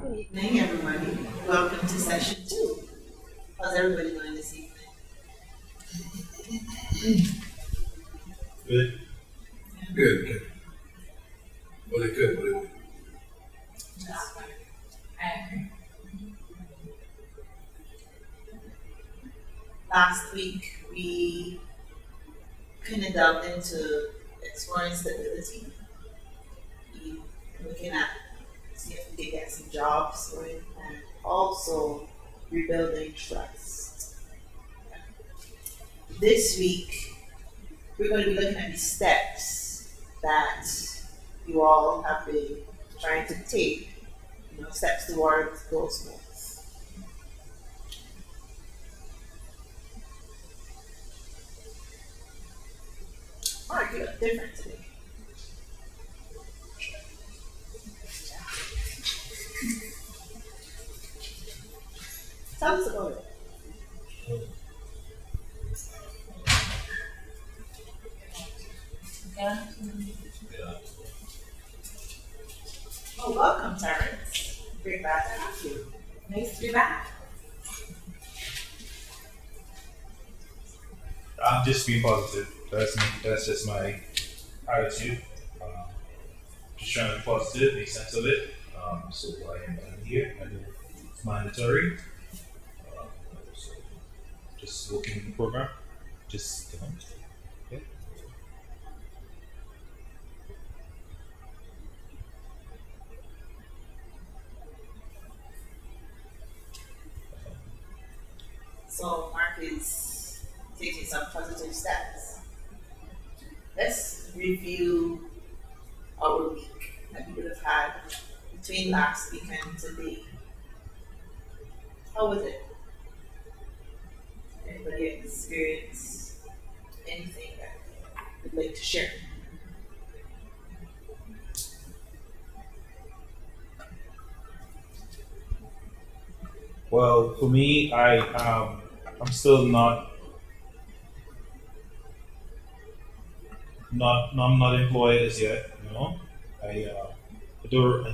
Good evening, everybody. Welcome to session two. How's everybody doing this evening? Good. Good, good. Really good, really good. Last week, we kind of delved into exploring stability. We were looking at see if we could get some jobs going and also rebuilding trust. This week, we're going to be looking at the steps that you all have been trying to take, steps towards those goals. All right, you look different today. Tell us about it. Yeah. Oh, welcome, Terrence. Great glad to have you. Nice to be back. I'm just being positive. That's me. That's just my attitude. Um, just trying to be positive, make sense of it. So I'm here. I know it's mandatory. Um, so just working in the program. Just yeah. So Mark is taking some positive steps. Let's review our week that we would have had between last week and today. How was it? Anybody experience anything that you'd like to share? Well, for me, I'm still I'm not employed as yet. I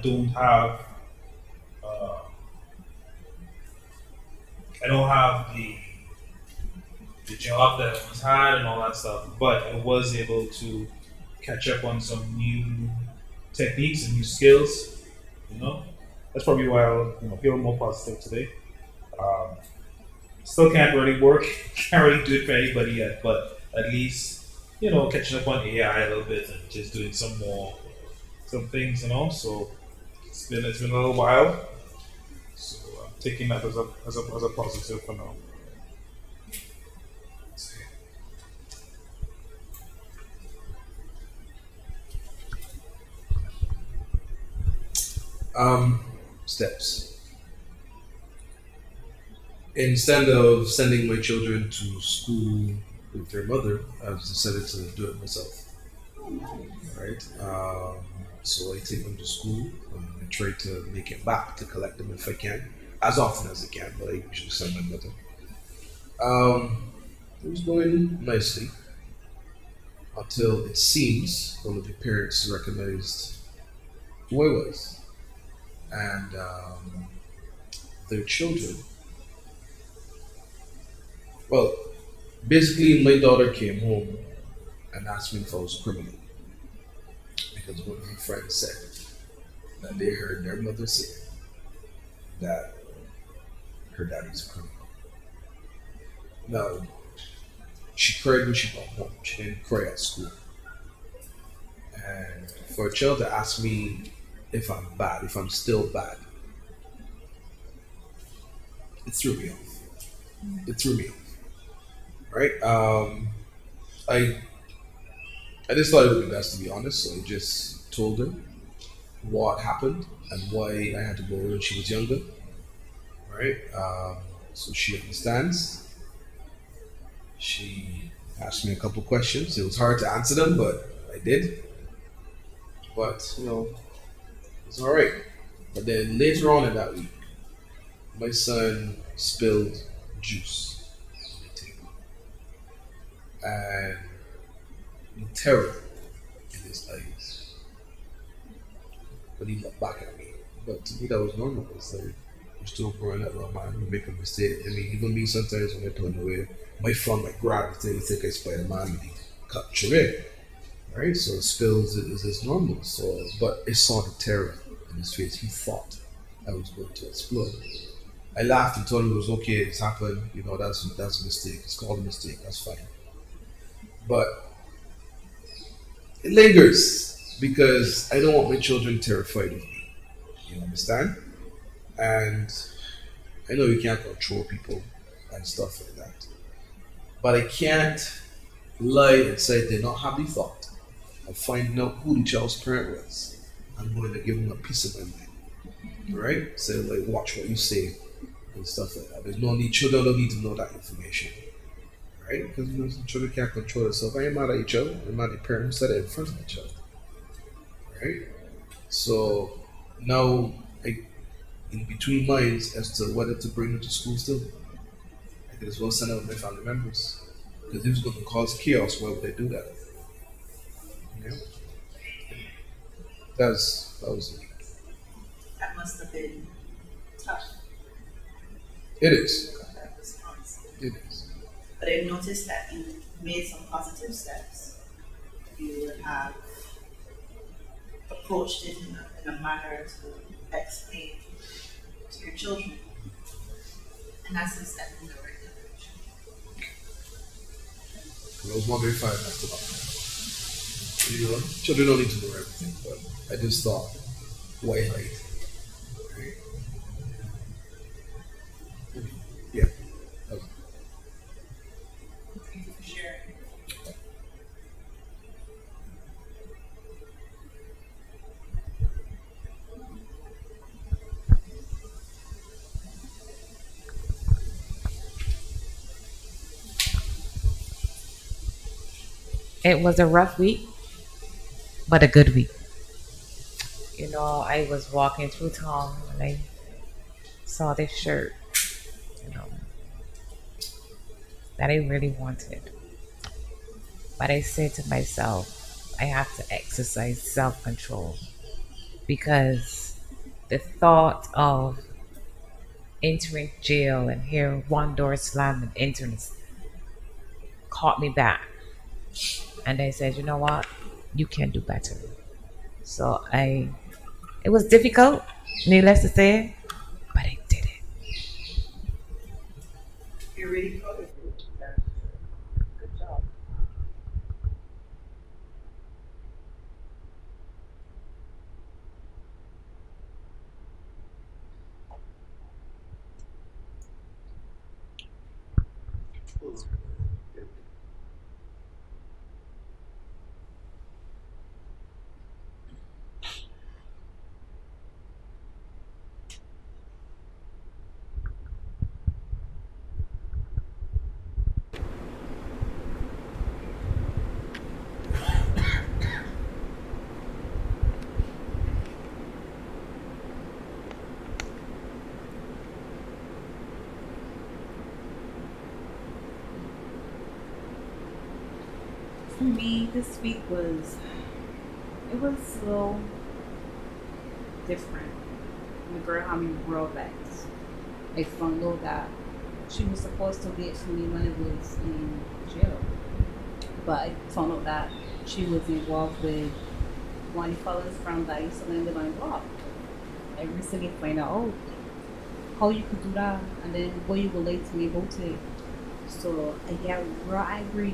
don't have uh, I don't have the job that I once had and all that stuff, but I was able to catch up on some new techniques and new skills. You know, that's probably why I feel more positive today. Um, Still can't really work, can't really do it for anybody yet, but at least catching up on AI a little bit and just doing some things. So it's been a little while. So I'm taking that as a positive for now. Um, Steps. Instead of sending my children to school with their mother, I've decided to do it myself. Right? So I take them to school. I try to make it back to collect them if I can, as often as I can, but I usually send my mother. Um, it was going nicely until it seems one of the parents recognized who I was and their children. Well, basically, my daughter came home and asked me if I was a criminal because one of her friends said that they heard their mother say that her daddy's a criminal. Now, she cried when she got home. She didn't cry at school. And for a child to ask me if I'm bad, if I'm still bad, it threw me off. It threw me off, right? I I just thought it would be best to be honest, so I just told her what happened and why I had to go when she was younger, right? So she understands. She asked me a couple questions. It was hard to answer them, but I did. But it's all right. But then later on in that week, my son spilled juice on the table and with terror in his eyes. But he looked back at me. But to me, that was normal. It's like you're still growing up, little man. You make a mistake. I mean, even me sometimes when I turn away, my phone might grab the thing, think I Spider Man, and he cut your way. Right? So spills is normal. So, but I saw the terror in his face. He thought I was going to explode. I laughed and told him it was okay. It's happened. You know, that's a mistake. It's called a mistake. That's fine. But it lingers because I don't want my children terrified of me. You understand? And I know you can't control people and stuff like that. But I can't lie and say they not have the thought of finding out who the child's parent was. I'm going to give them a piece of my mind. Right? So like watch what you say and stuff like that. There's no need children don't need to know that information. Right? Because you know some children can't control themselves. I ain't mad at each other. I'm mad at the parent who said it in front of each other. Right? So now I in between minds as to whether to bring them to school still. I could as well send out my family members. Because if it's going to cause chaos, why would they do that? Yeah. That was it. That must have been tough, It is. that response. It is. But I noticed that you made some positive steps. You would have approached it in a manner to explain to your children. And that's a step in the right direction. I was wondering if I had messed it up. You know, children don't need to know everything, but I just thought, why hide? Right? Yeah. Okay. Thank you for sharing. It was a rough week, but a good week. You know, I was walking through town and I saw this shirt, you know, that I really wanted. But I said to myself, I have to exercise self control because the thought of entering jail and hearing one door slam and entering caught me back. And I said, you know what? You can do better. So it was difficult, needless to say, but I did it. You're really proud of you. Good job. For me, this week it was a little different. The girl had me real vexed. I found out that she was supposed to wait for me when I was in jail, but I found out that she was involved with one of the fellas from that used to live on the block. I recently found out how you could do that, and then what you were late to me about it. So I get real angry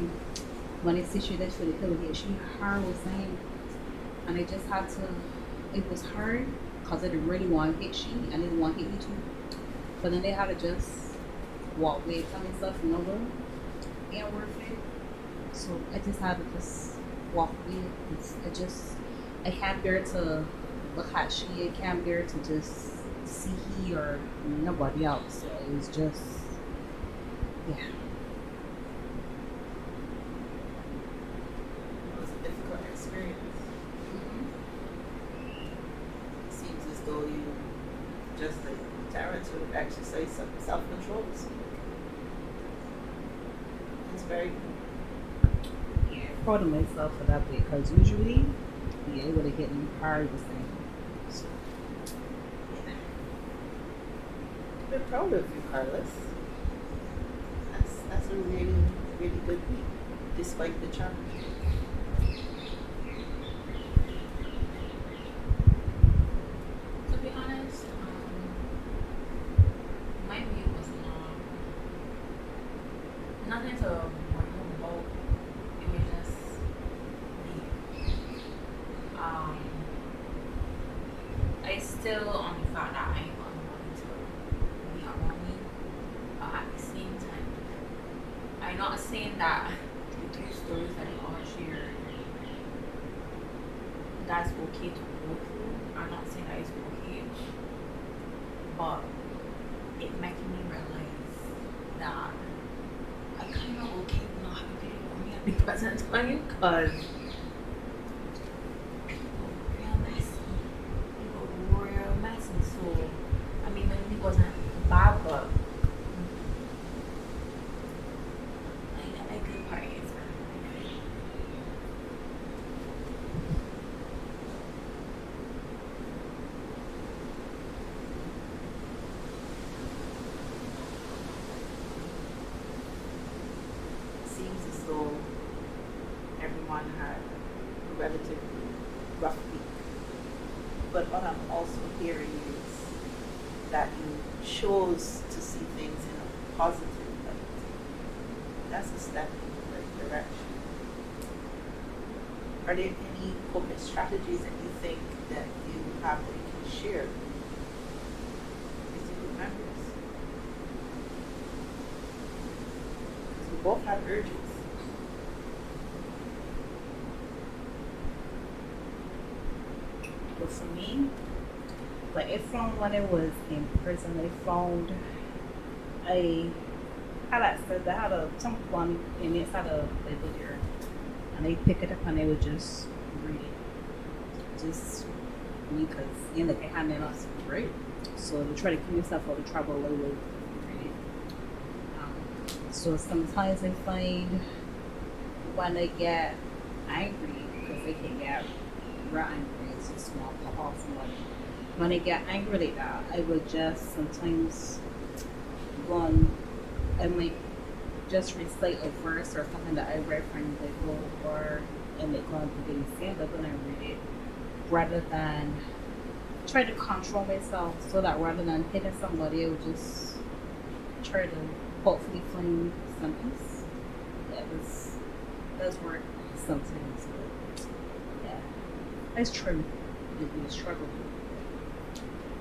when I see she did for the pill here. She hard was saying, and I just had to. It was hard because I didn't really want to hit she, and I didn't want to hit you too. But then they had to just walk away, tell me stuff, you know what? Ain't worth it. So I just had to just walk away. I can't bear to look at she. I can't bear to just see he or nobody else. So it was just, yeah. It was a difficult experience. It seems as though you just like Terrence would have exercised some self control. It's very Yeah, proud of myself for that bit because usually, yeah, it would have hit me hard the same. So, We're proud of you, Carlos. That's a really, really good week, despite the challenge. To be honest, my view was nothing to worry about. It was just me. Um, I still on the fact that I want to be around me, but at the same time, I'm not saying that the three stories that they all shared, that's okay to go through. I'm not saying that it's okay, but it making me realize that I kind of okay with not having people around me at the present time because real messy. People real messy. So I mean, maybe it wasn't bad, but I good part is Seems as though everyone had a relatively rough week. But what I'm also hearing is that you chose to see things in a positive light. That's a step in the right direction. Are there any coping strategies that you think that you have that you can share with your group members? Because we both have urges. But for me, like it from when I was in prison, I found I how I said I had some one and it's had a Bible there, and I pick it up and I would just read it, just because like I had enough right. So to try to keep myself out of trouble, I would read it. So sometimes I find when I get angry, because I can get real angry, it's just small pop off somebody. When I get angry like that, I would just sometimes go on, I might just recite a verse or something that I read from the Bible or and it going to be stand up and I read it rather than try to control myself so that rather than hitting somebody, I would just try to hopefully find some peace. Does work sometimes, but yeah, it's true. It's struggle.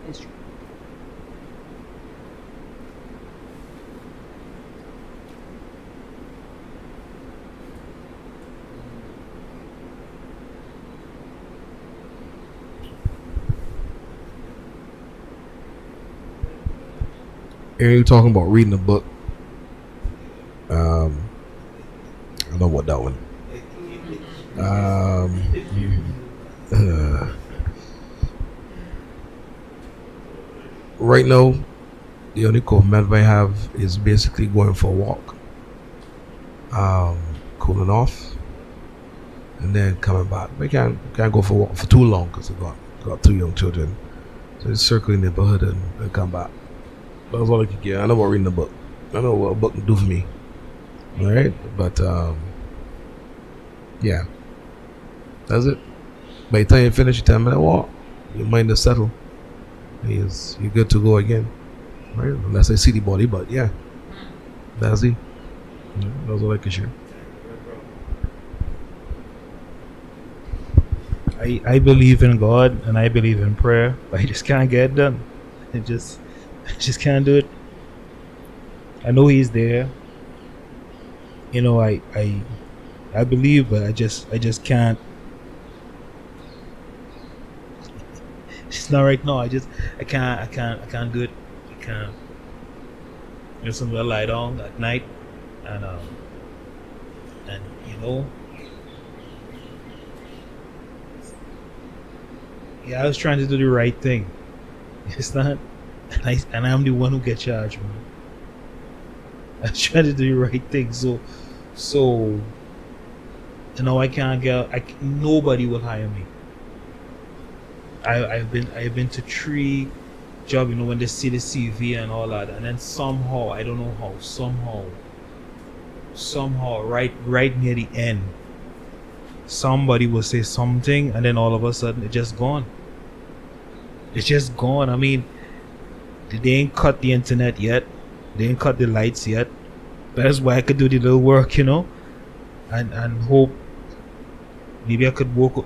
It's true. Aaron, you talking about reading a book? I know what that one. Right now, the only commitment I have is basically going for a walk, cooling off, and then coming back. We can't go for a walk for too long because I got two young children. So just circling the neighborhood and come back. That's all I can get. I know about reading a book. I know what a book can do for me. All right, but yeah, that's it. By the time you finish your 10-minute walk, your mind is settled. You're good to go again, right? Unless I see the body, but yeah, that's it. Yeah, that's all I can share. I believe in God and I believe in prayer, but I just can't get it done. I just can't do it. I know He's there. You know, I believe, but I just can't. It's not right now. I can't do it. I can't. Just somewhere lie down at night, and you know, yeah, I was trying to do the right thing. It's not, and I'm the one who gets charged, man. I was trying to do the right thing, so you know, I can't get. Nobody will hire me. I've been to 3 job, when they see the CV and all that, and then somehow, I don't know how, somehow, right near the end, somebody will say something, and then all of a sudden, it's just gone. It's just gone. I mean, they ain't cut the internet yet. They ain't cut the lights yet. That's why I could do the little work, and hope maybe I could walk.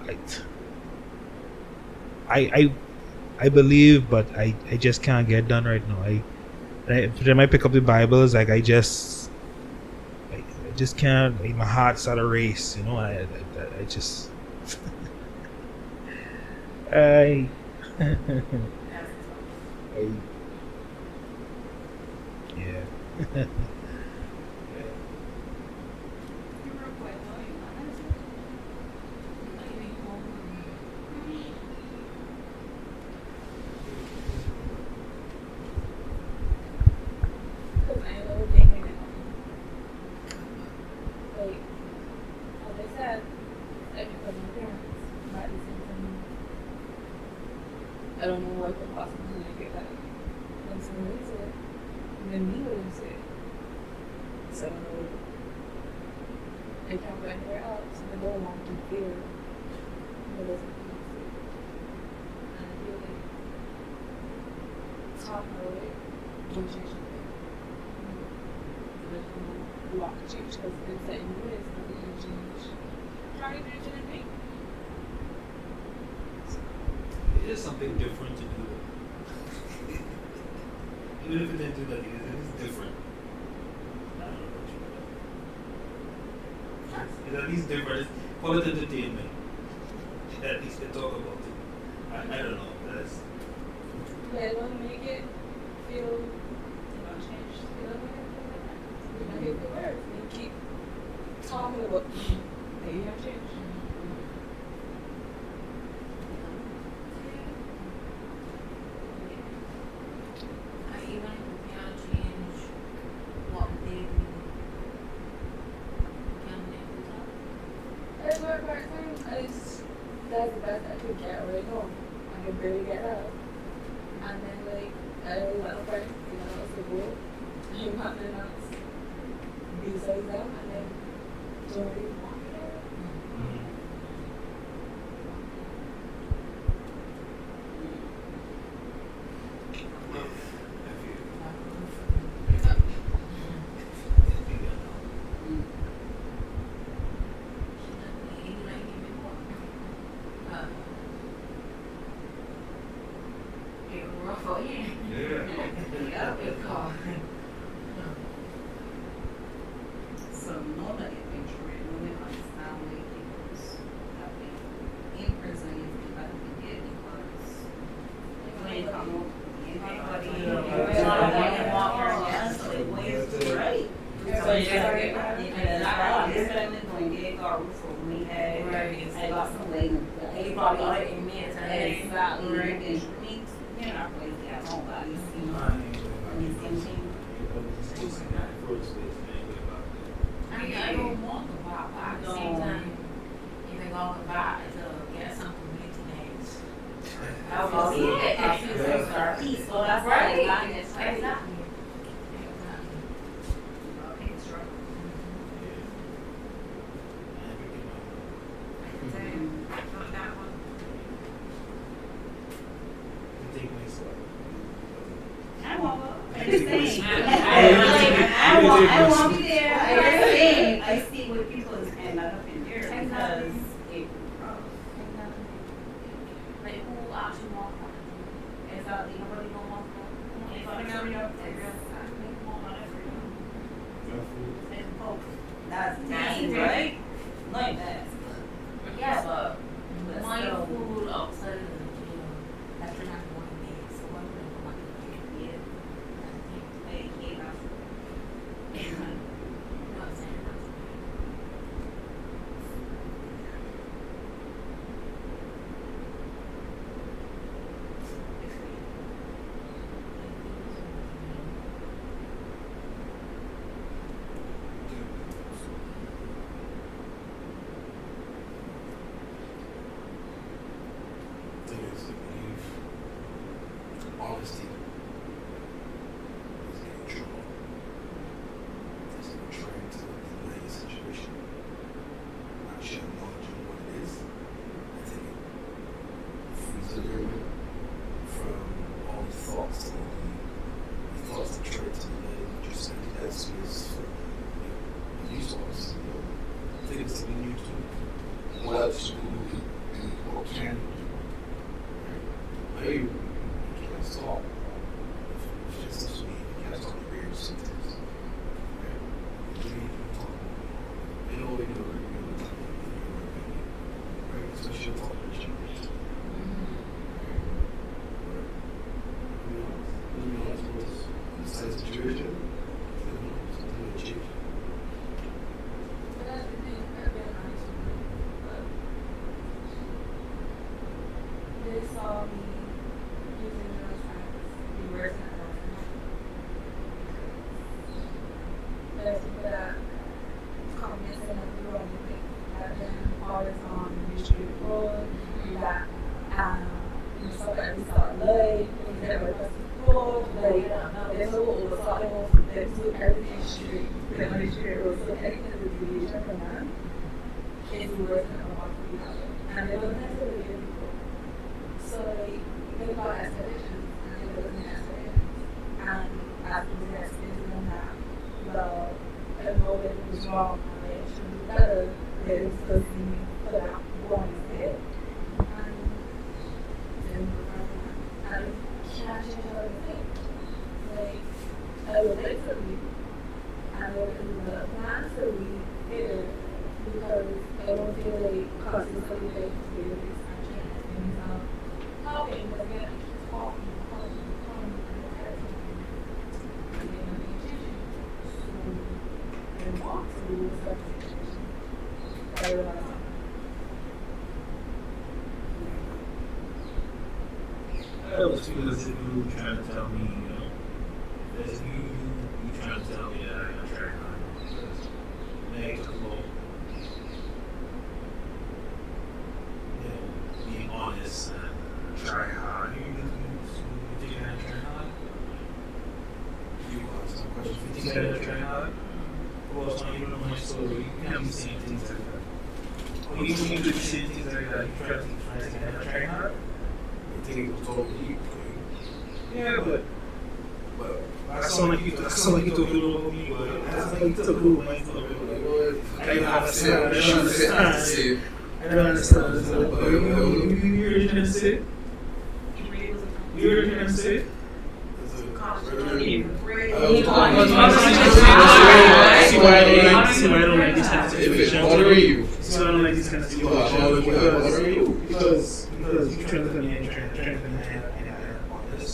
I believe, but I just can't get done right now. I might pick up the Bibles, like I just can't. Like, my heart's at a race, I just I, I yeah. Because I know they hang out. Like, they said, because my parents might listen to me. I don't know what could possibly get that. And so they said, and then me would say, so I don't know. I can't go anywhere else. I don't want to fear. But that's what they say. And I feel like talk about it, don't change it. Walk change because it's set in ways that you change. Try to do it in a thing. It is something different to do. Even if it didn't do that, it is different. I don't know what you It's at least different. Call it entertainment. At least they talk about it. I don't know. That's But it don't make it feel, change. It don't make it feel like that. You make it feel worse. You keep talking about that you have changed. Even if we can't change what they do, can they do that? It's my part-time. That's the best I could get right now. I can barely get up. And then, like, I don't want to find anything else to go. I'm not nothing else besides them. And then, don't really want it. So know that you've been treated, know that understand why people have been in prison is because they did because when it come out, I don't want the vibe, but at the same time, if I go the vibe to get something new to I was see also it. at peace, so that's Right. right. Exactly. Exactly. Not that one. I won't be there. I see what people end up in there because it. Like who actually wants one? Exactly. Nobody don't want one. That's nice, right? Like that. Yeah, but my food outside of the jail, that's not one day. So why would I go back to the jail? You know what I'm saying? after he caused the trait, and then just said that space for resource, things that we need to do. What else do we do? What can we do? Maybe we can't stop. If it's just me, we can't stop the real symptoms. Right? We need to talk. You know, we do it. Right? Especially talk to each other. Besides situation, something will change. But that's the thing, I've been honest with you. They saw me using neuroscience, be worse than I was. There's people that come missing and do wrong things, that then always on the street road, that so that we start late, we never press the floor, like, there's no oversight of them to everything street, the money street road, so anything that we do from that is worse than what we have. And they don't necessarily give people. So like, they got escalations, and they wasn't escalations. And after the escalation on that, well, I know that it was wrong, and they should do better, they were supposed to be for that one instead. And can't change everything. Like, I would like to leave, and I would do the plans to leave here because I don't feel like constantly like feeling and talking, but again, I keep talking, and then I'm being changed. So I want to lose that situation. I realize Well, it's because if you trying to tell me, if you trying to tell me that I got track on because they took a little, being honest and try hard. You think I had to try hard? You asked some questions. You think I had to try hard? Well, it's not even on my story. You can't be saying things like that. When you could be saying things like that, you try to think I had to try hard? I think it was totally you. Yeah, but I sound like you talking over me, but I sound like you took over my stuff. I don't understand. I don't understand. You're trying to say? You're trying to say? See why I don't like this kind of situation. See why I don't like this kind of situation. Because you're trying to come in and trying to come in and on this.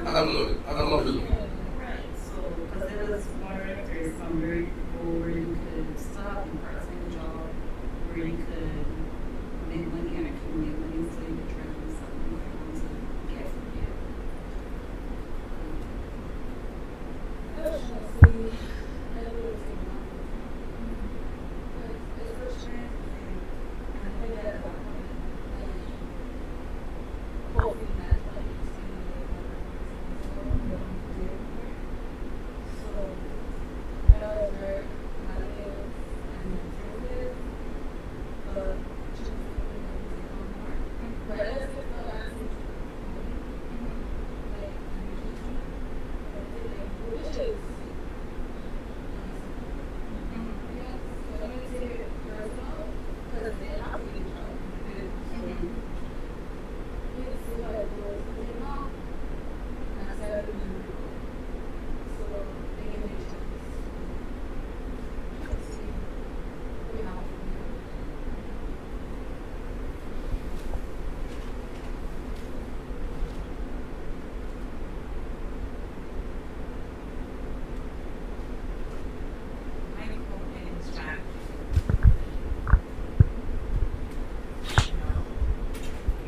I'm not really. Right, so, because there was one there's some very people where you could stop and part-time job, where you could make money and accumulate money so you could try to do something you want to get from it.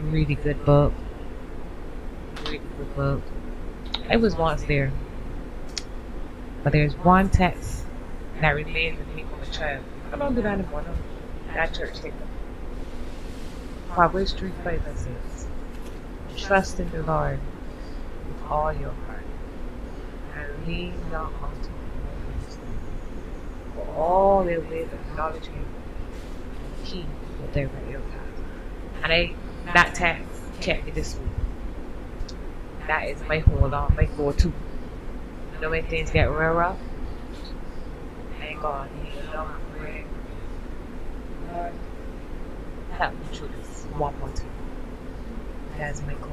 really good book. Really good book. I was once there, but there's one text that remains with me from a child. I don't do that anymore. No. That church thing. Proverbs 3:5 says, "Trust in the Lord with all your heart, and lean not unto your own understanding. For all their ways acknowledge Him, and He will direct your path." And that text kept me this week. That is my hold on, my go-to. You know when things get real rough, I ain't gonna kneel down and pray. Lord, help me through this one more time. That's my goal.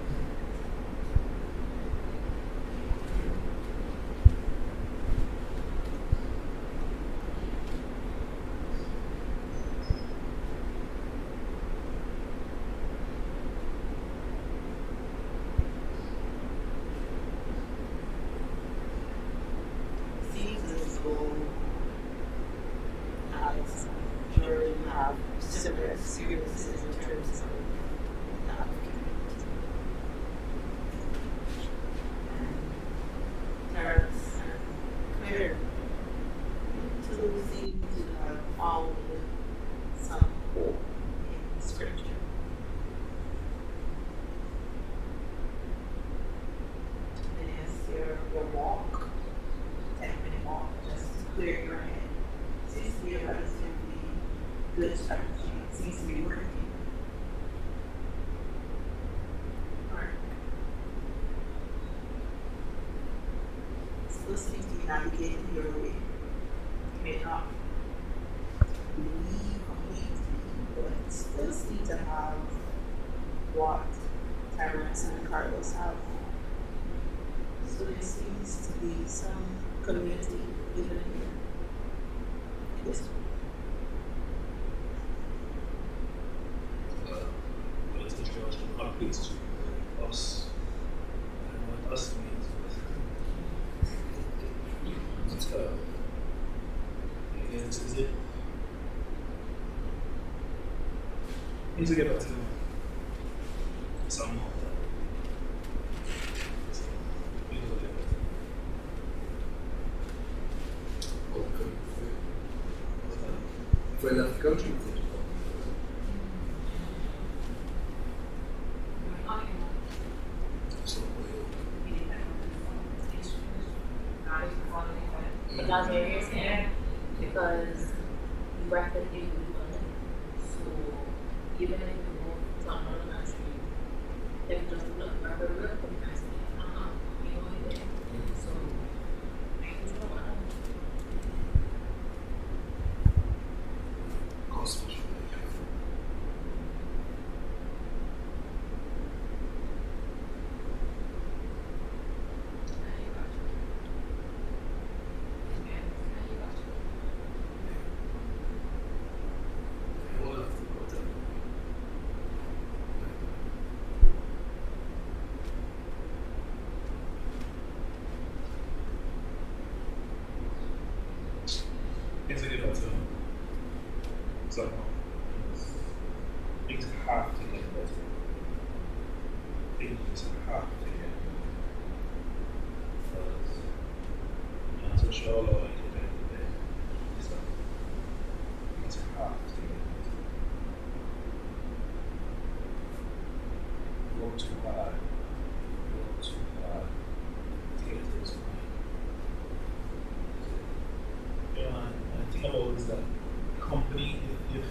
Seems as though as children have similar experiences in terms of community. And Terrence and Claire too seem to have found some hope in scripture. And as your walk, 10-minute walk, just to clear your head, seems to be a relatively good strategy. It seems to be working. Alright. Still seems to be navigating your way. You may not believe completely, but still seem to have what Tyrants and Carlos have. So there seems to be some community even here. In this What is the church operates to us? And what us means is is it? Need to get back to some more. We need to get back If I left the country, That's what you're saying, because you reckon you do. So even if you go to another country, if you just look at the real country, you know it. So I can tell what I'm It's a good answer. So, things have to get better. Things just have to get better. Because I'm not so sure all I can do today. So, things have to get better. Work too hard. Work too hard to get to this point. I think about is that company, if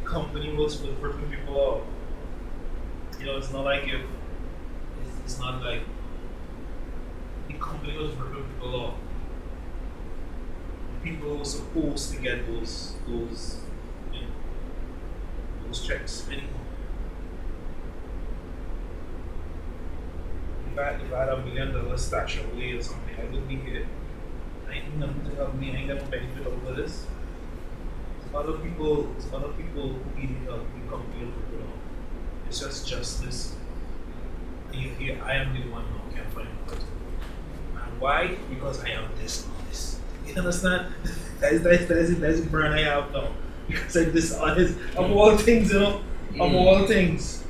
company was for ripping people off, it's not like it's not like the company was ripping people off. The people were supposed to get those checks anymore. If I had $1 million stash away or something, I would be here. I ain't nothing to help me. I ain't got no benefit over this. Other people who need help will come here to put on. It's just justice. And here I am the one who can't find it. And why? Because I am this and this. You understand? That's the brand I have now. Because I'm dishonest of all things, Of all things.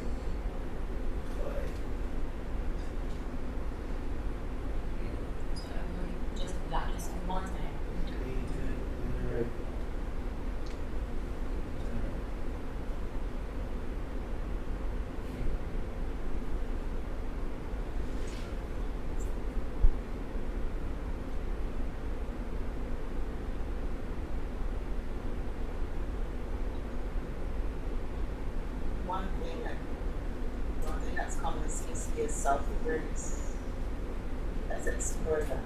one thing that's common seems to be a self-awareness. Let's explore that.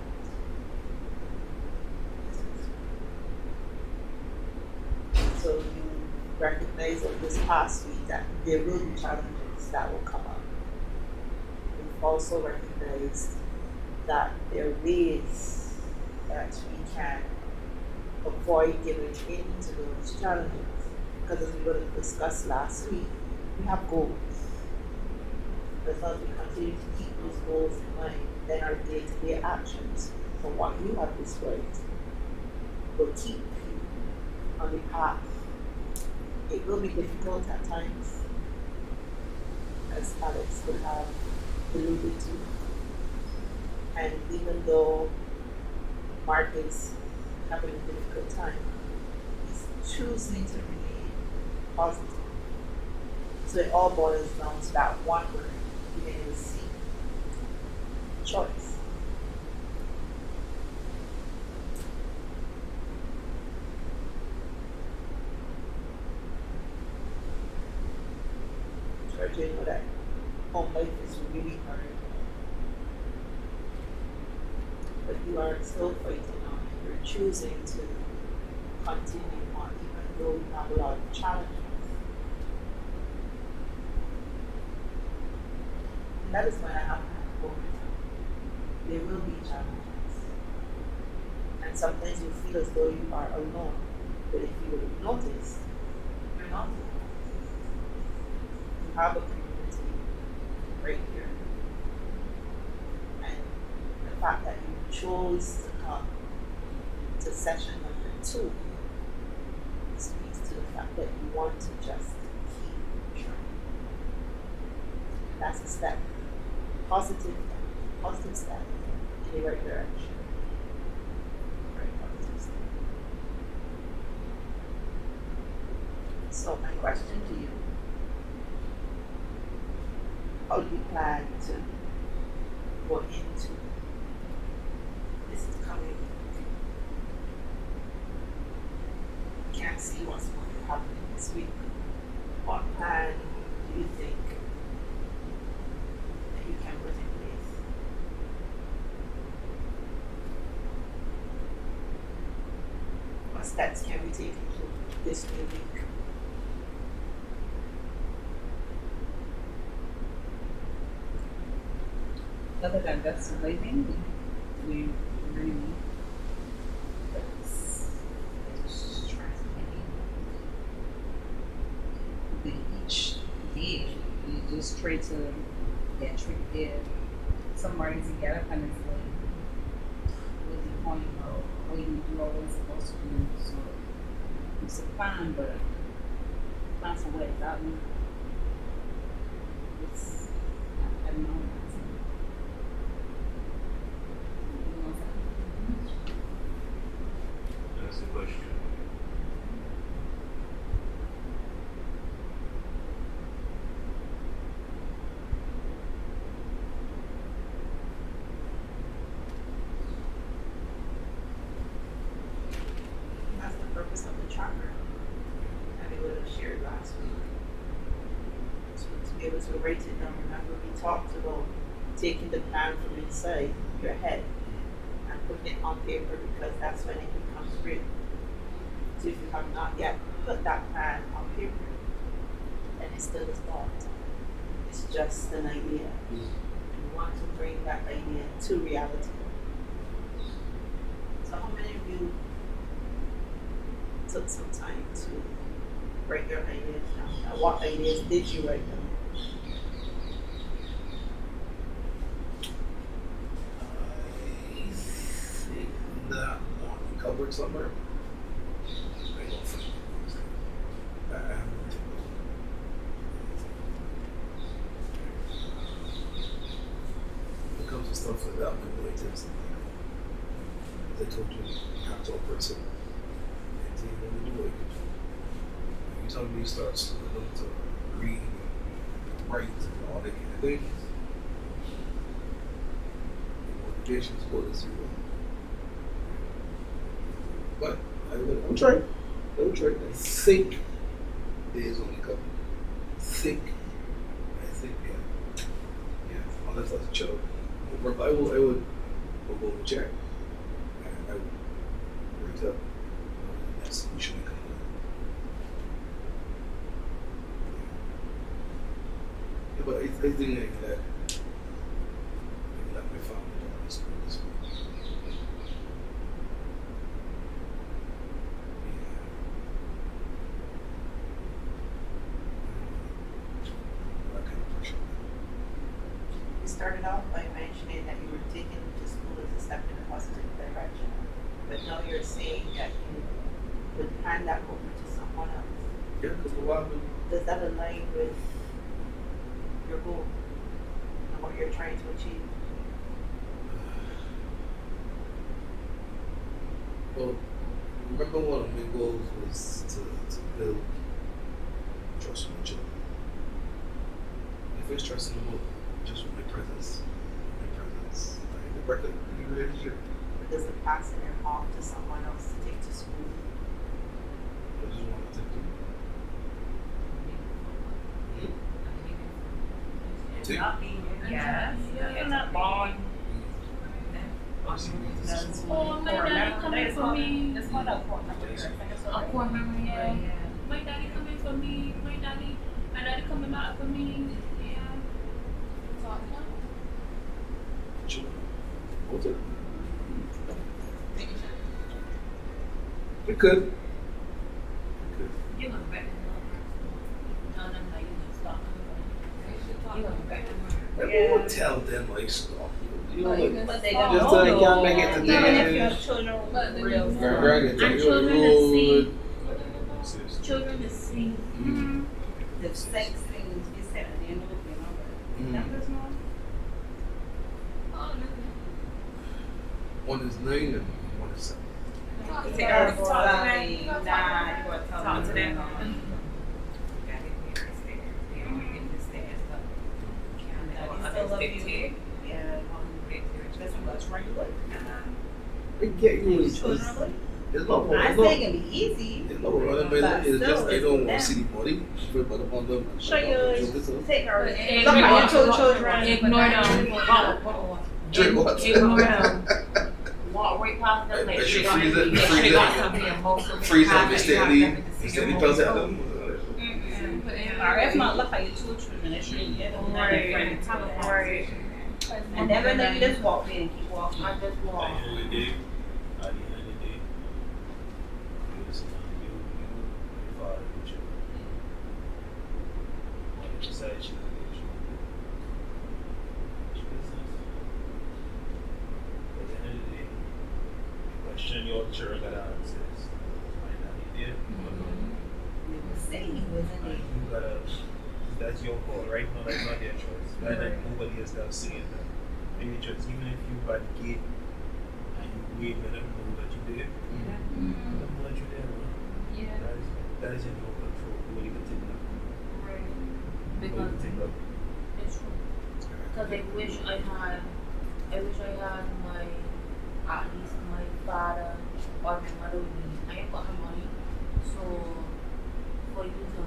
So you recognize over this past week that there will be challenges that will come up. We've also recognized that there are ways that we can avoid giving into those challenges. Because as we were discussed last week, we have goals. But as we continue to keep those goals in mind, then our day-to-day actions for what you have described will keep you on the path. It will be difficult at times, as Alex would have alluded to. And even though Mark is having a difficult time, he's choosing to remain positive. So it all boils down to that one word, beginning with C. Choice. Try to know that home life is really hard. But you are still fighting on it. You're choosing to continue on even though you have a lot of challenges. And that is going to happen over time. There will be challenges. And sometimes you feel as though you are alone. But if you would notice, you're not alone. You have a community right here. And the fact that you chose to come to session number 2 speaks to the fact that you want to just keep trying. That's a step. Positive step in the right direction. Very positive step. So my question to you, how do you plan to go into this coming week? You can't see what's going to happen this week. What plan do you think that you can put in place? What steps can we take into this new week? Other than just living, we really just try to each day you just try to get somewhere to get up and it's like what's the point of what you do what you're supposed to do. So it's a plan, but plan for what exactly it's I don't know. That's the question. That's the purpose of the charter. And we would have shared last week. To be able to write it down. Remember we talked about taking the plan from inside your head and putting it on paper because that's when it becomes real. So if you have not yet put that plan on paper, then it's still a thought. It's just an idea. You want to bring that idea to reality. So how many of you took some time to write your ideas down? Now, what ideas did you write down? I think that on the cupboard somewhere. I don't think I haven't think when it comes to stuff like that, my boy takes it. As I told you, you have to operate so and you only do what you can do. Every time you start to read and write and all that kind of thing, motivations go to zero. But I'm trying. I think there's only a couple. think, yeah, unless that's a child. But I would go and check. And I would raise up. That's usually kind of. Yeah, but I think like that. Like my family don't listen to this. That kind of pressure. You started off by mentioning that you were taking them to school as a step in a positive direction, but now you're saying that you would hand that over to someone else. Yeah, because a lot of them. Does that align with your goal and what you're trying to achieve? Well, remember one of my goals was to build trust with my children. If it's trust in the world, just with my presence, like the record, the relationship, Or does it pass it off to someone else to take to school? I just want to take them. Take Yes. It's a bond. Oh, my daddy coming for me. It's not a core memory. A core memory, yeah. My daddy coming for me. My daddy coming back for me. Yeah. So, children. Both of them. We could. You look better than tell them that you can stop. You look better. Everyone tell them like stop. You know, like, But they just don't so they know. can't make it to Even if the you have children But with real then- Grand And children that see. road. Children that see. the sex things you said at the end of the Mm. numbers now. Oh, One is 9 and one is 7. Talk to Yes, them. sorry. Nah, you gotta tell Talk to them. I still love you. Yeah. Listen, what's right? I get you. It's Children not are it's not not saying it be easy. it's not running by that. It's just I don't want to see the body. Put it upon them. Show your take her. But Look at your two children. Ignore them. Drink what? Ignore them. Walk right past them. Like I should they got freeze anything. it, They freeze got it. something emotional. Freeze them Have instantly. nothing to see Instantly your pelts at emotions. them. Or if not, look at your two children. It should be Right. Right. And never know you just walk in and keep walking. I just walk. At the end of the day, you listen to your father, your children. On the side, she doesn't get you. It's business. At the end of the day, the question your children gotta ask is, why not he did? They would say he wasn't there. You gotta, that's your call, right? No, that's not their choice. Right? Like nobody else got saying that. Maybe just even if you by the gate and you wait, let them know that you did. Let them know that you did, man. Yeah. That is in your control. Nobody can take that. Right. Nobody Because can take that. it's true. Because I wish I had my, at least my father or my mother with me. I ain't got her money. So, for you to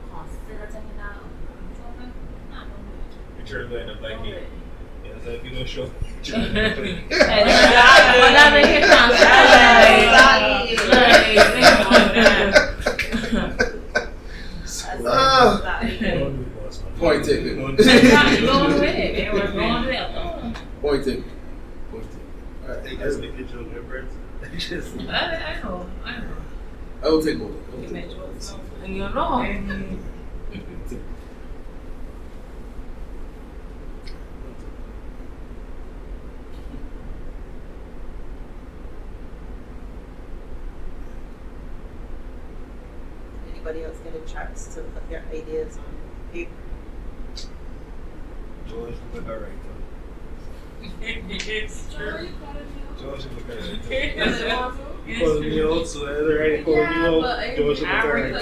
consider taking that, children, nah, don't do it. Your children end up like Don't do me. it. Yeah, so if you don't show children, Whatever you Ah, don't do it, boss, man. point taken. Don't do it. Going with it. They were going with it. Point taken. Point taken. Alright, They just make your children birds. They just. I know. I will take both. I will take both. You know. Anybody else get a chance to put their ideas on paper? George look alright though. George look alright. You call me out, so that's alright. Call me out. George look alright.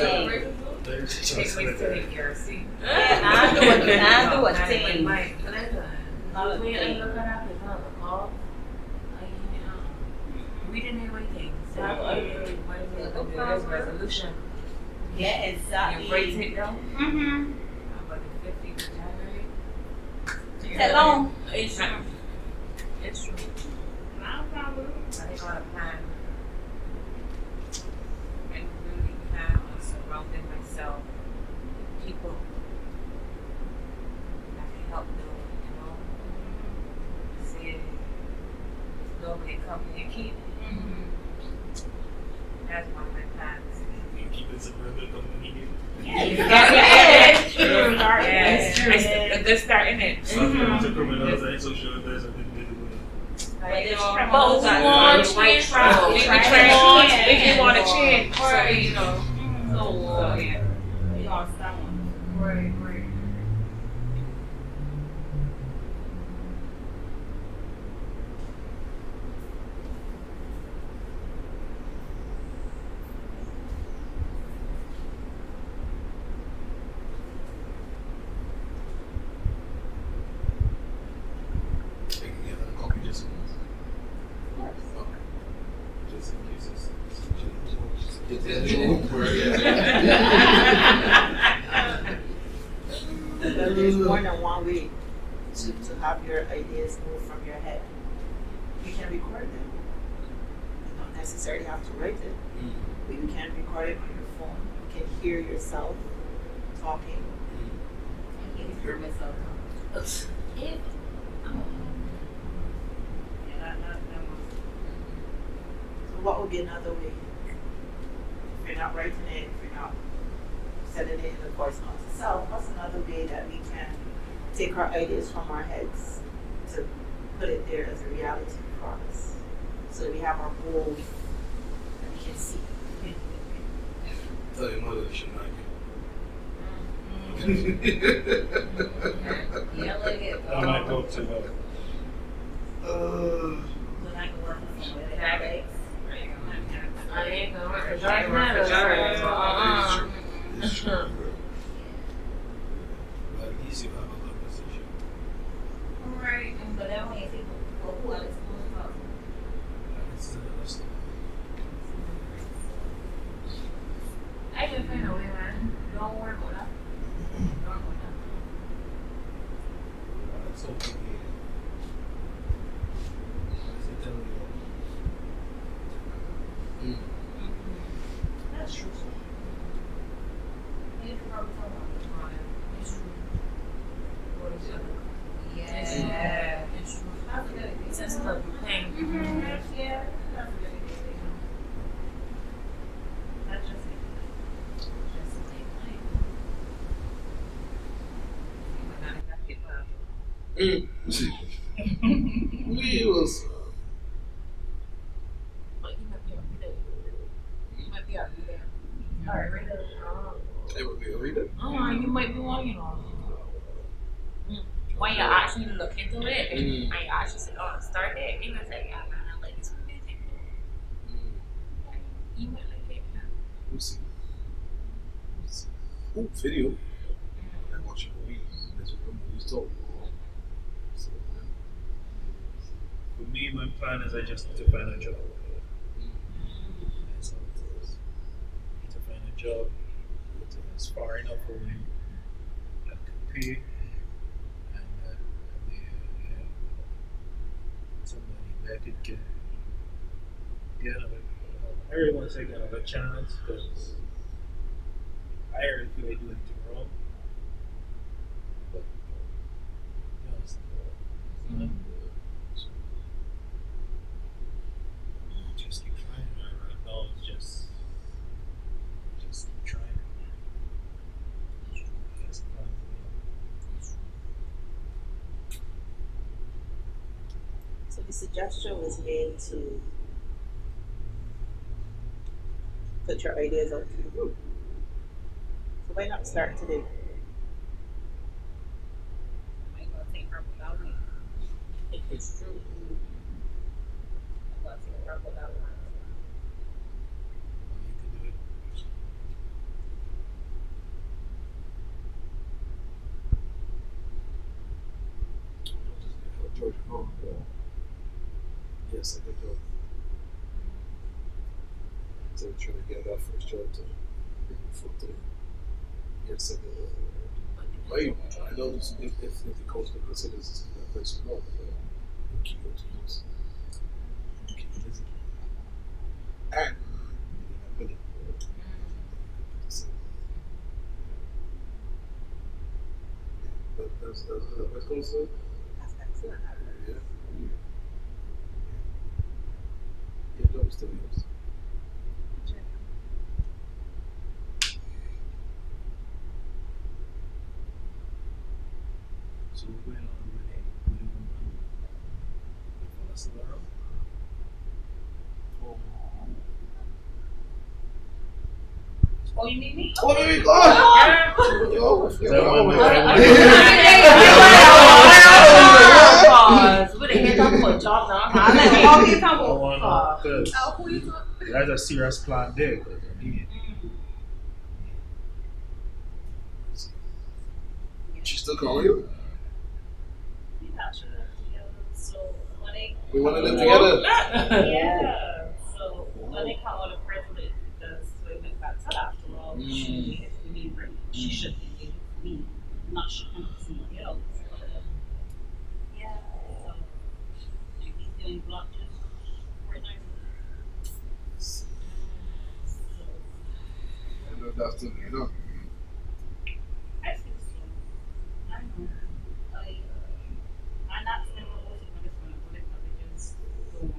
Take me to the ERC. I do what thing. Listen, we ain't looking at the call. Reading everything. So I resolution. Yeah, exactly. Embrace it though. Mm-hmm. But the 15th of January. Hello. It's true. It's true. No problem. I think on a plan and really plan on surrounding myself with people that can help build, you know. See, nobody come here keep. That's one of my plans. You keep it suburban company. Yeah, It's true. it's true. Yeah. A good start in it. Sometimes the criminals ain't so sure if there's a good bit of it. Like, you know, But we want the change. travel. We We want change. change. We want to change. So, Right. you know. So, yeah. We lost that one. Right. Can you get another copy just in case? Okay. Just in case it's. But there's more than one way to have your ideas move from your head. You can record them. You don't necessarily have to write it, but you can record it on your phone. You can hear yourself talking. I can't hear myself. If So what would be another way? If you're not writing it, if you're not setting it in the voice note itself, what's another way that we can take our ideas from our heads to put it there as a reality for us? So we have our goal that we can see. Tell your mother she might Yeah, look at I might go to when I go work with somebody, I ain't gonna work for Right. Jordan. It's true. But at least you have a conversation. right. but that way people go, who else is going to talk? That's I can find a way, man. Don't worry about that. Don't worry about that. that's okay. As I tell you. That's true. You can probably talk about it. It's true. What is it? Yeah. It's true. That's a good idea. It's just a thing. Mm-hmm. Yeah, that's a good idea. That's just it. Just a thing. We was. But you might be able to do it. You might be able to do that. All right, read it. It would be a reader. You might be one, you know. When you actually look into it, and you actually say, oh, start there, you might say, yeah, man, I like this one. You might like it. We'll see. Oh, video. And watching movies. That's what movies told. So, For me, my plan is I just need to find a job. That's all it is. I need to find a job that's far enough away that can pay and somebody that could get another. I really want to take another chance because I already feel like doing it wrong. But you know, just keep trying. Right now, it's just keep trying. That's the plan for me. So the suggestion was made to put your ideas out to the group. So why not start today? Might well take her without me. It's true. I'm gonna take her without me. You can do it. George, oh, yes, I could go. So I'm trying to get that first job to Yes, wait, I know this, if the coach considers that place to go, keep it to use. Keep it busy. And money. So, but that's West Coast stuff. That's excellent. Yeah. Yeah, those still use. So we're going on with a good woman. That's the world. Oh, you mean me? Oh, there we go! Is that one with Pause. What the hell talking about job now? I like all these time. Oh, I know. 'Cause Who you talking? that's a serious plan there. 'Cause I mean, She still calling you? We actually live together. So when they We want to live together. yeah. So when they call her the president, because we went back to after all, she is the new rate. She should be with me, not she can be somebody else. But, yeah. So and he's doing block just right now. So, I know that's still going on. I think so. I know. I'm not saying what was it when it's going to probably just go on.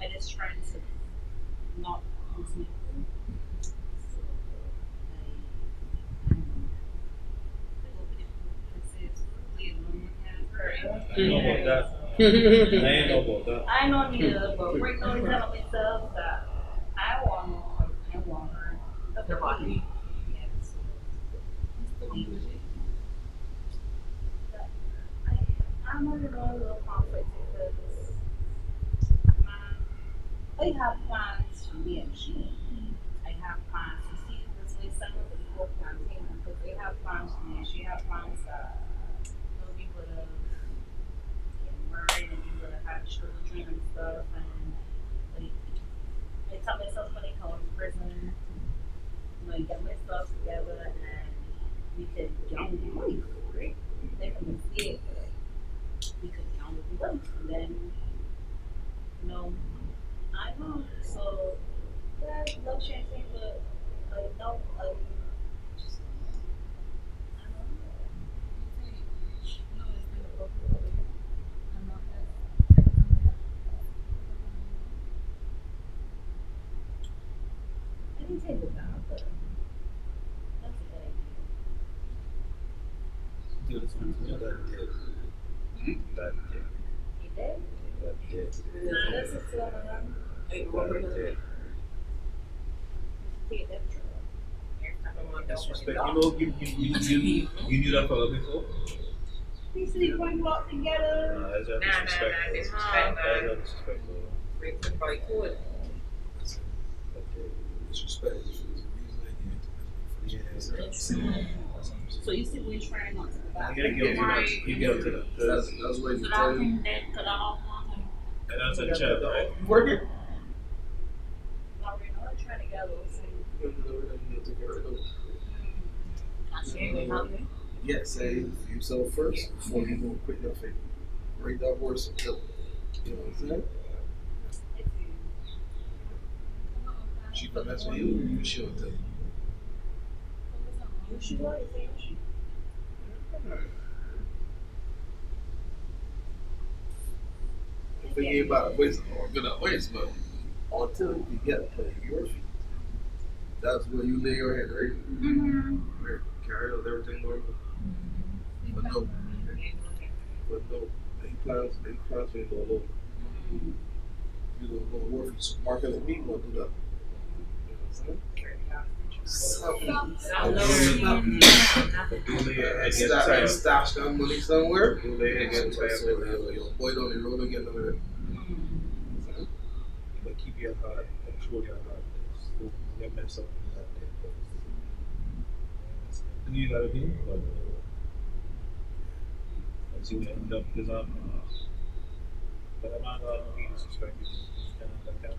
I just trying to not lose my cool. So I don't know. I hope it persists. We I know about that. I ain't know about that. I know neither, but right now I'm telling myself that I want her. That's the body. Yeah, so I'm a little conflict because I have plans for me and she. I have plans to see this way some of the people planting because they have plans for me and she have plans that we would have get married and we would have had children and stuff and like I tell myself when I come to prison, I'm gonna get my stuff together and we could get on with the life, right? They can see it, but we could get on with the life and then I know. So yeah, I love champagne, but I don't just I don't know. I didn't take it down, but that's a good idea. Dude, it's that did. That did. You did? That did. Nah, this is still on. That did. Take that trip. Disrespect. You know, you knew that fellow before? We sleep one block together. Nah, that's just disrespectful. That's just disrespectful. Disrespect is the reason I Yeah. So you see, we're trying not to go back. You get up to that. That's what you So tell that you. thing that cut off on him. And that's a chat, right? Working. Now we're not trying to get those things. I said, they help me. Yeah, say yourself first before you go quit your faith. Break that horse and kill it. You know what I'm saying? She put that to you, she'll tell you. You should already say you. I'm thinking about ways or good ways, but until you get to your feet, that's where you lay your head, right? Mm-hmm. Where carry out everything normal. But no, any plans for you go over. You don't go to work for some market like me, gonna do that. You know what I'm saying? Stash that money somewhere. Do they get tired? Your boy don't even roll again over there. But keep your heart, control your heart. Don't let mess up in that day. Do you gotta do? But as you end up but I'm not gonna be disrespectful.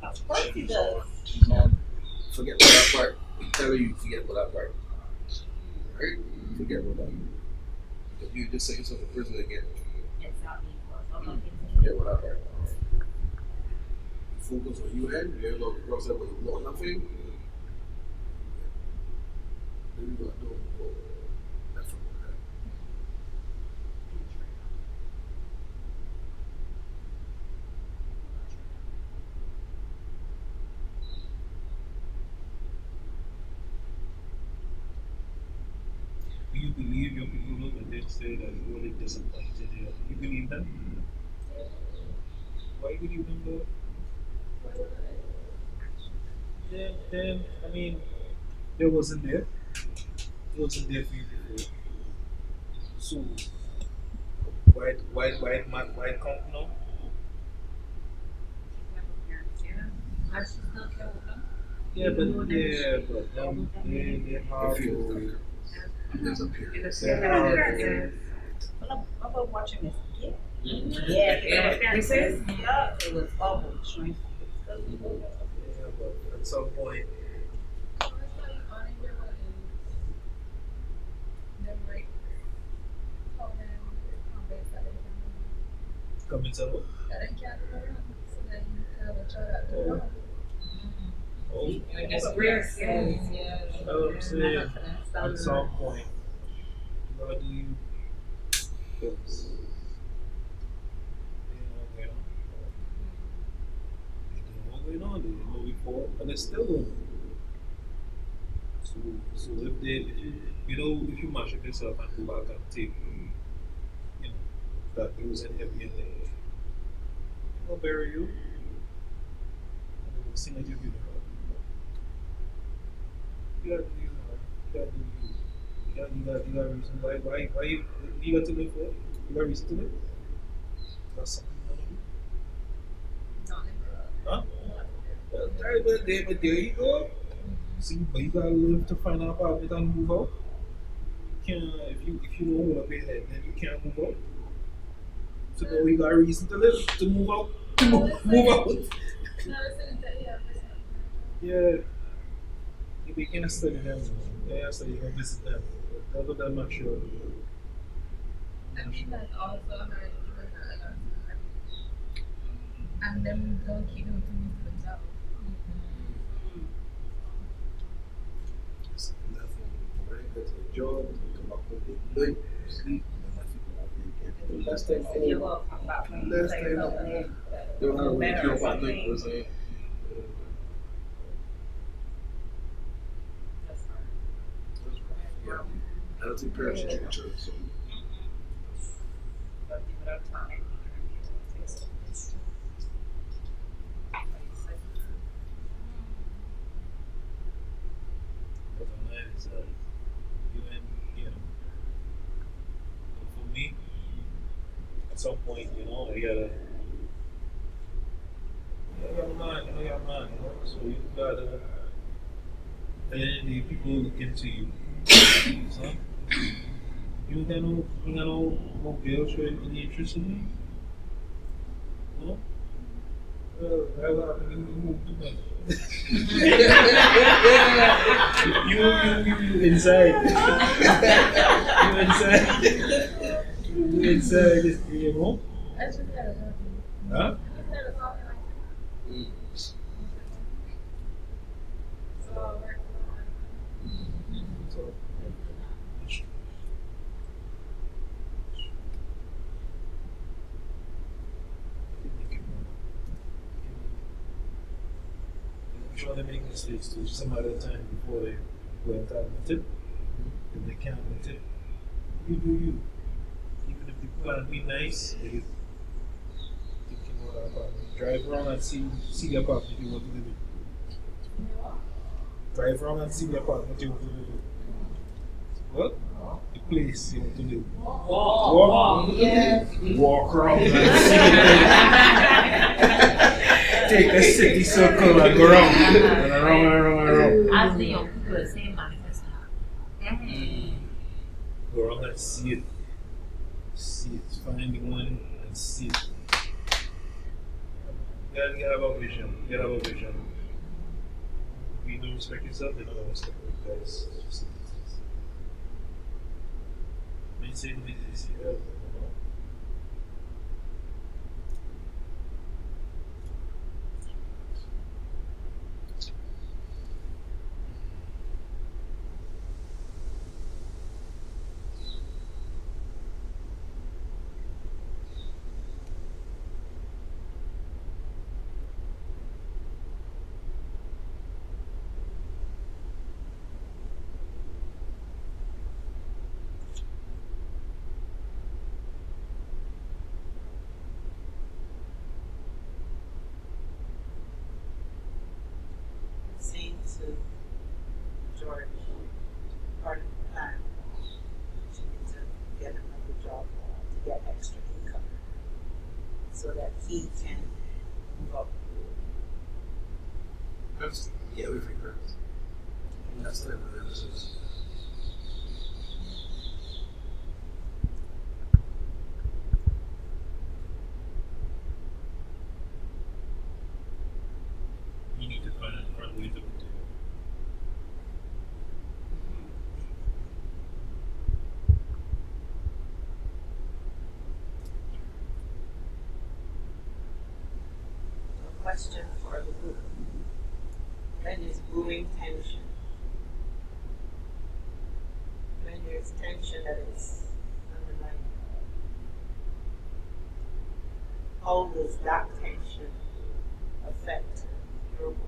Of course he does. She's on Forget what that part. I'm telling you, forget what that part. Right? Forget what that. Because you just say yourself in prison again. Exactly. So, Forget what that part. Focus on you and you're going to cross that with nothing. Then you got to do nothing with that. Do you believe your people when they say that you really disappointed you? You believe them? Why you believe them though? Then I mean, there wasn't there. It wasn't there for you before. So why come now? I should still care with them. Yeah, but they have If you to. there's a period. What about watching this? Yeah. This is It was awful. Shrink. Yeah, but at some point, come into what? Oh, it's weird. Yeah. that's what I'm saying. At some point, what do you? Because they know they know before, and it's still going on. So if if you mash up yourself and go back and take, that goes in heavy in there, they'll bury you, and they will sing at your funeral. You gotta do you. You gotta do you. You got reason why you got to live for it. You got reason to live. That's something you wanna do. Huh? Right, but there you go. See, but you gotta live to find out about it and move out. You can't, if you don't hold up your head, then you can't move out. So now you got a reason to live, to move out, to move out. Yeah, you begin to study them. Yeah, so you can visit them. Other than not sure. I mean, that's also hard and then don't keep them to themselves. When I go to the job, come up with the night, sleep, and I think I'll be again. Last time I You're welcome. Last time I don't know how to wake you up at night, was I? Yeah. I don't think parents should take church, so. Bottom line is for me, at some point, I gotta. You got a mind, so you gotta. And the people look into you. So, you got no girl showing any interest in me? No? Well, that happened, you moved too much. you inside. You inside this, I just had a Huh? So, I'm trying to make mistakes to some other time before they go and tap the tip. If they can't the tip, you do you. Even if you plan to be nice, they take you out of apartment. Drive around and see the apartment you want to live in. Drive around and see the apartment you want to live in. What? The place you want to live. Walk around and see it. Take a city circle and go around. And around. As the young people say, manifest. Go around and see it. See it. Find the one and see it. You gotta have a vision. You gotta have a vision. We know don't respect yourself, they're not gonna respect you guys. When say the is here, Saying to George, part of the plan, she needs to get another job to get extra income so that he can move up. Yeah, we figured. That's not what it is. you need to find a different way to do it. A question for the group. When there's brewing tension, when there's tension that is underlying, how does that tension affect your work?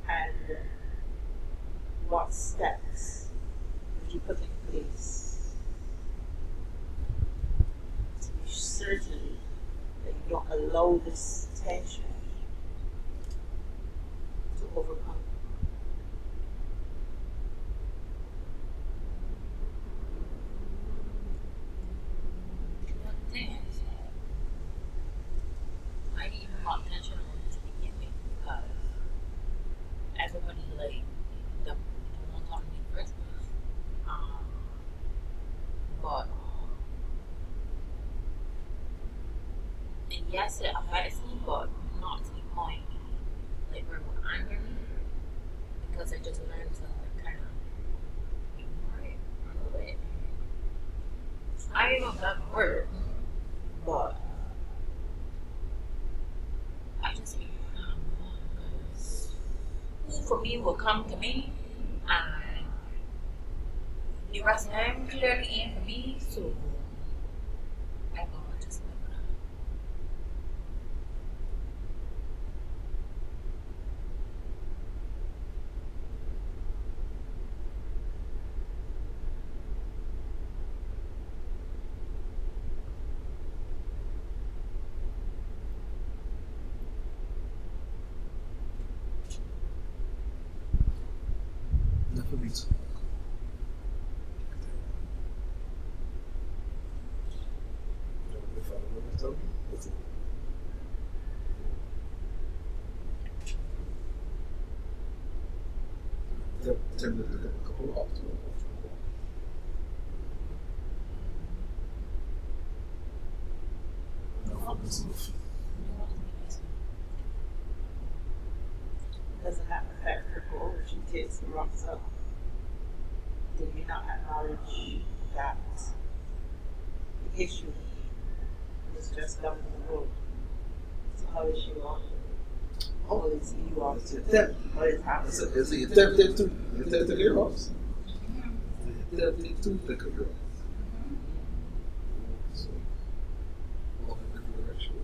And what steps would you put in place to be certain that you don't allow this tension to overcome? The thing is, I even not intentional to begin with because everybody like don't want to talk to me in the first place. But and yes, it affects me, but not to the point like where it would anger me because I just learned to like kind of ignore it a little bit. I don't know if that would work, but I just be because who for me will come to me and the rest of them clearly ain't for me, so I gonna just let it out. Never be too. If I remember telling you, that's it. Tend to look at a couple of options. Doesn't that affect her goal if she takes the wrong stuff? Did you not acknowledge that the issue is just down the road? So how is she wrong? How is he wrong? It's an attempt. What is happening? It's an attempt to take your house. Attempt to take your house. So, all in different directions.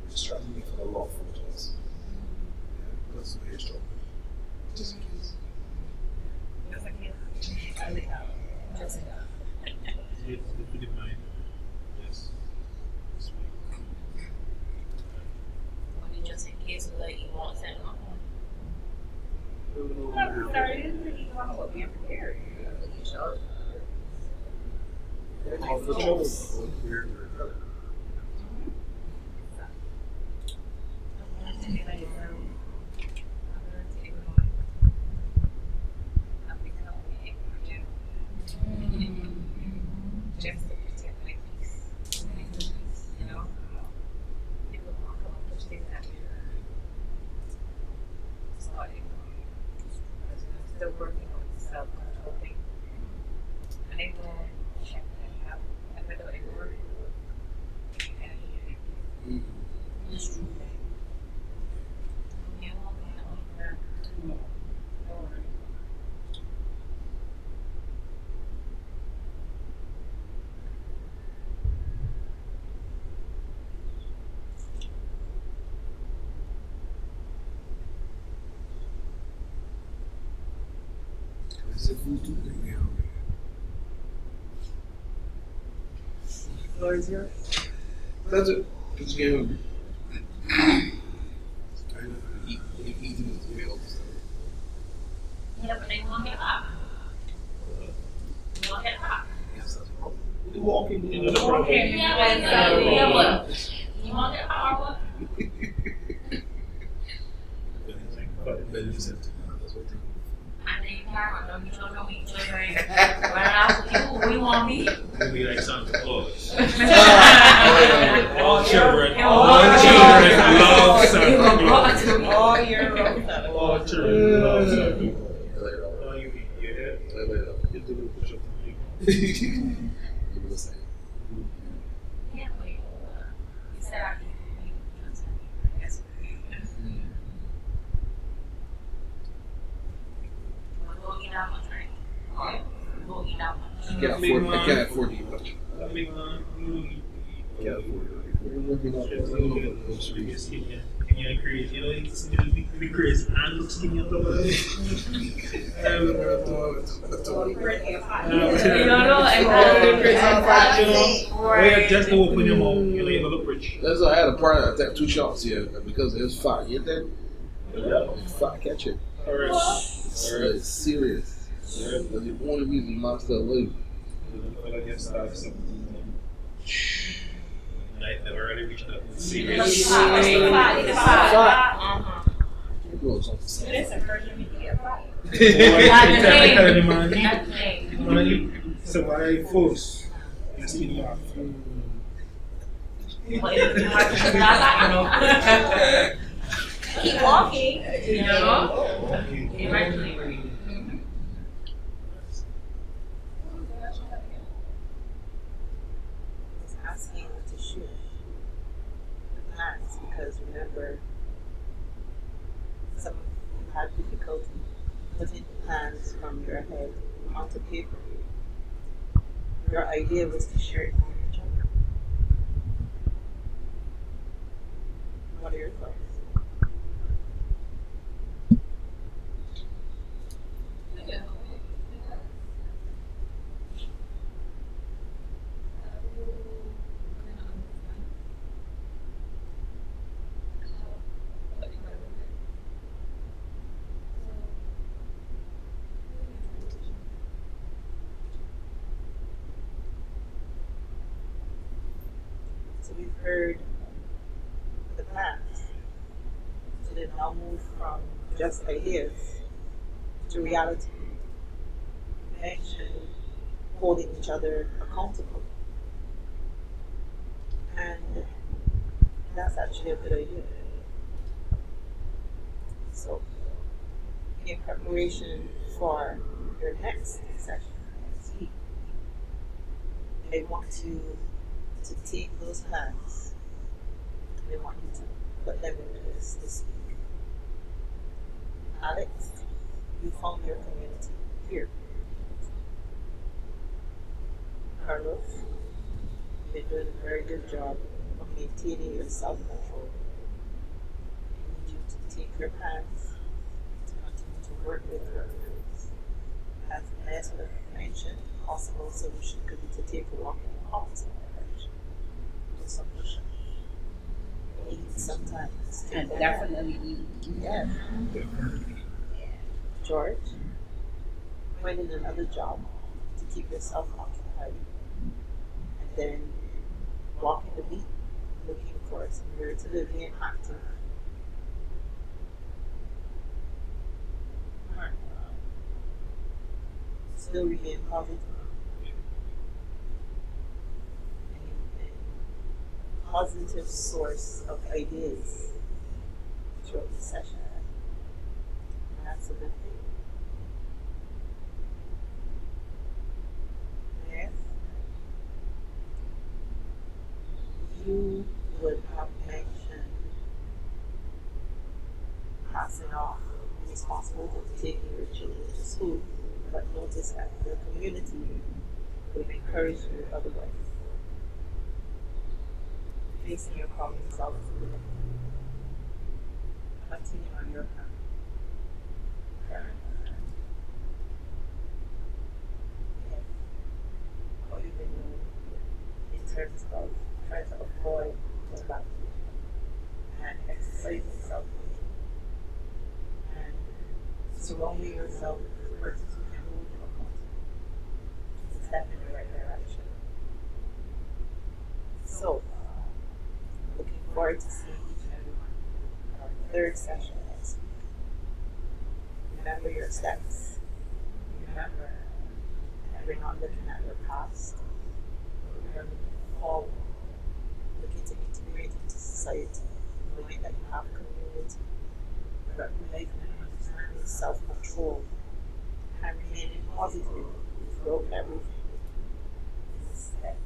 Just trying to make it a law for us. Yeah, that's the way it's strong. Just in case. If you didn't mind, yes. This week. When you just in case of like you want to send them. I'm sorry, I didn't think you talk about being prepared. You showed. All the trouble. We're still working on the self-control thing. I will check that out. If I don't ignore it, it's true. Yeah, well, yeah. Don't worry. Is it food too? Yeah. Floor is yours. That's it. Just get hungry. I know. Eating is real. Yeah, but they won't get up. You won't get up. Yes, that's wrong. Walking in the Okay, yeah, but you won't get up. That's what And then you can't run each other, we want me. Maybe like Santa Claus. All All children all children love Santa Claus. All year round. All children love Santa Claus. Oh, you hear that? Get the little push up. You were saying. Yeah, wait. You said I guess. We'll eat out much, right? We'll eat out much. I can't afford to eat much. That big man, you Can't afford to eat. Can you crazy? You know, it's be crazy and look skinny on top of it. Where just to open your mouth, you know, you're gonna look rich. That's why I had a partner that took 2 shots here because it was fat. You get that? It's fat. Catch it. Alright. It's serious. That's the only reason my stuff leave. I guess that's something. I never really reached that serious. It goes on. So why force? Let's get you off. Keep walking, you know. Eventually. It's asking you to shoot the plans because remember, some of you had difficulty putting plans from your head onto paper. Your idea was to share it with each other. What are your thoughts? So we've heard the plans. So they now move from just ideas to reality. You mentioned holding each other accountable. And that's actually a good idea. So in preparation for your next session next week, I want you to take those plans and I want you to put them in place this week. Alex, you found your community here. Carlos, you've been doing a very good job of maintaining your self-control. I need you to take your plans to continue to work with your friends. As Esther mentioned, possible solution could be to take a walk in the opposite direction. Do some push-ups. Eat sometimes. And definitely eat. Yes. George, finding another job to keep yourself occupied. And then walking the beat, looking for somewhere to live and active. Alright. Still remain positive. And positive source of ideas throughout the session. And that's a good thing. responsibility of taking your children to school, but notice that your community will encourage you otherwise. Facing your problems out. Continue on your path. Karen. Yes. How you been doing in terms of trying to avoid the bad and exercise yourself and surrounding yourself with persons who can hold you accountable. It's a step in the right direction. So, looking forward to seeing each and every one in our third session next week. Remember your steps. Remember that we're not looking at your past. We're looking forward. Looking to integrate into society. Knowing that you have community. Recognizing and understanding self-control. And remaining positive throughout everything. Is a step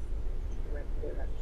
in the right direction.